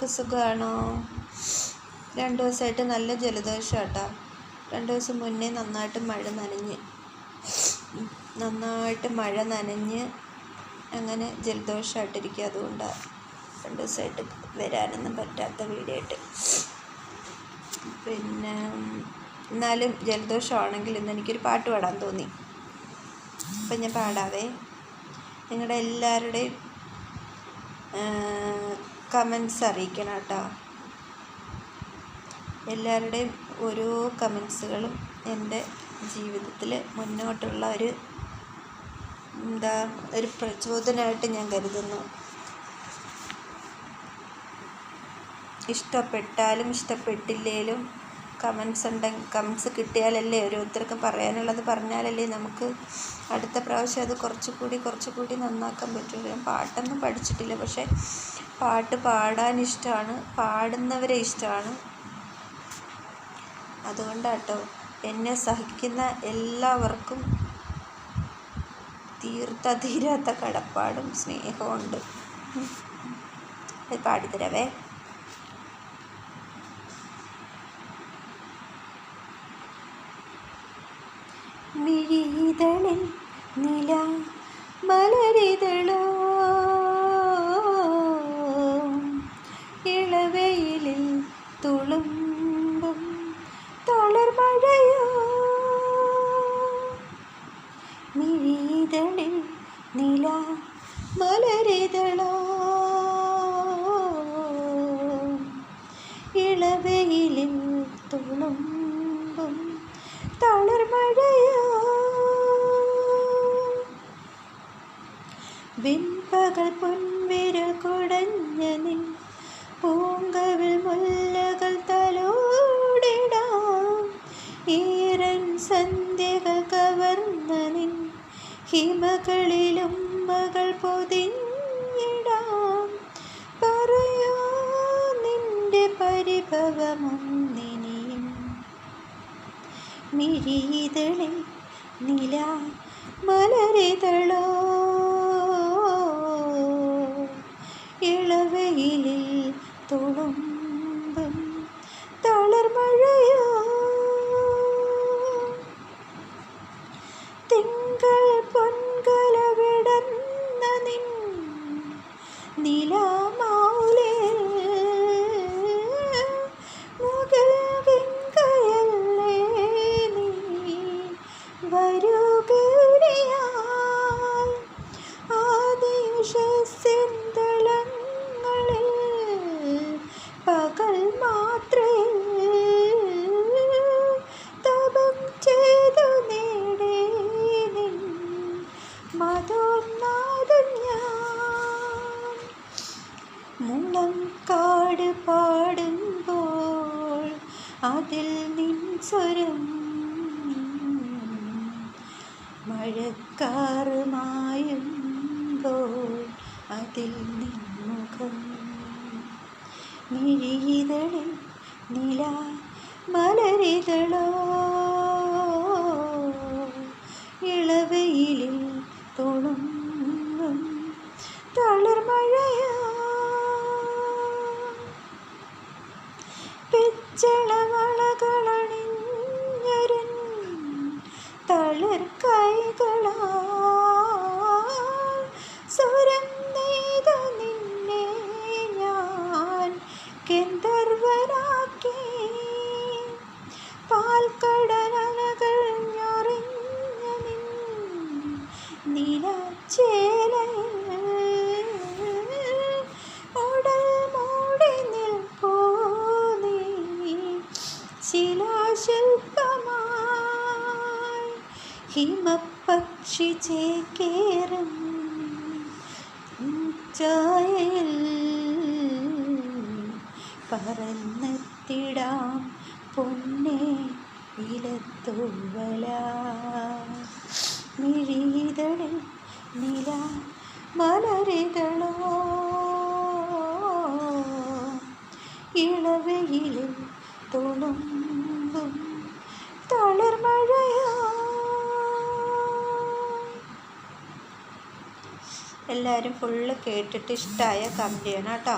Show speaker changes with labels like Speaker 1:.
Speaker 1: എല്ലാവർക്കും സുഖമാണോ? 2 ദിവസമായിട്ട് നല്ല ജലദോഷം കേട്ടോ. 2 ദിവസം മുന്നേ നന്നായിട്ട് മഴ നനഞ്ഞ് അങ്ങനെ ജലദോഷമായിട്ടിരിക്കുക. അതുകൊണ്ടാണ് 2 ദിവസമായിട്ട് വരാനൊന്നും പറ്റാത്ത വീഡിയോ ആയിട്ട്. പിന്നെ എന്നാലും ജലദോഷമാണെങ്കിൽ ഇന്ന് എനിക്കൊരു പാട്ട് പാടാൻ തോന്നി. അപ്പം ഞാൻ പാടാവേ. നിങ്ങളുടെ എല്ലാവരുടെയും കമൻസ് അറിയിക്കണം കേട്ടോ. എല്ലാവരുടെയും ഓരോ കമൻസുകളും എൻ്റെ ജീവിതത്തിൽ മുന്നോട്ടുള്ള ഒരു പ്രചോദനമായിട്ട് ഞാൻ കരുതുന്നു. ഇഷ്ടപ്പെട്ടാലും ഇഷ്ടപ്പെട്ടില്ലേലും കമൻസ് കിട്ടിയാലല്ലേ ഓരോരുത്തർക്ക് പറയാനുള്ളത് പറഞ്ഞാലല്ലേ നമുക്ക് അടുത്ത പ്രാവശ്യം അത് കുറച്ചുകൂടി നന്നാക്കാൻ പറ്റുള്ളൂ. ഞാൻ പാട്ടൊന്നും പഠിച്ചിട്ടില്ല, പക്ഷേ പാട്ട് പാടാൻ ഇഷ്ടമാണ്, പാടുന്നവരെ ഇഷ്ടമാണ്. അതുകൊണ്ടാട്ടോ എന്നെ സഹിക്കുന്ന എല്ലാവർക്കും തീരാത്ത കടപ്പാടും സ്നേഹവും ഉണ്ട്. അത് പാടിത്തരാവേ. മിഴിതളിൽ നില മലരിതളോ, ഇളവെയിലിൽ തുളുമ്പും തളർമഴയോ, മിഴിതളിൽ നില മലരിതളോ, ഇളവെയിലിൽ തുളുമ്പും തളർമഴയോ, വെൺപകൽ പൊൻവിരൽ കുടഞ്ഞ നിൻ പൂങ്കവിൽ മുല്ലകൾ തലോടിടാം, ഈരൻ സന്ധ്യകൾ കവർന്ന നിൻ ഹിമകളിലും മകൾ പൊതിഞ്ഞിടാം. പറയോ നിന്റെ പരിഭവമൊന്നിനിയും, മിഴിതളിൽ നില മലരിതളോ, ഇളവെയിലിൽ തുളുമ്പും തളർമഴയോ, തിങ്കൾ പൊൻകല വിടർന്ന നിൻ നിലാമൗലേ, മുകിൽ ഗംഗയല്ലേ നീ വരുകയാൽ, ആദിശസ്സിൻ തളങ്ങളിൽ പകൽ മാത്രയിൽ തപം ചെയ്തു നേടേ നിൻ മധുനാദം ഞാൻ. മുളം കാട് പാടുമ്പോൾ അതിൽ നിൻ സ്വരം, മഴക്കാറ് മായുമ്പോൾ അതിൽ നിൻ മുഖം, മിഴിതളിൽ നില മലരിതളോ, ഇളവെയിലിൽ തുളുമ്പും തളർമഴയോ, പിച്ചളവളകളണിഞ്ഞൊരൻ തളിർ കൈകളാൽ സ്വരം നെയ്ത നിന്നെ ഞാൻ ഗന്ധർവനാക്കി, പാൽക്കടലകൾ ഞൊറിഞ്ഞ നിൻ നിലച്ചേലയിൽ ഉടൽ മൂടി നിൽപ്പൂ നീ ശിലാശില്പമായി, ഹിമപക്ഷി ചേക്കേറും ചായയിൽ പറന്നെത്തിടാം പൊന്നേ ഇലത്തൂവല, മിഴിതളിൽ നില മലരിതളോ, ഇളവെയിലിൽ തുളുമ്പും തളർമഴയോ. എല്ലാവരും ഫുള്ള് കേട്ടിട്ട് ഇഷ്ടമായ കമൻറ്റ് ചെയ്യണം കേട്ടോ.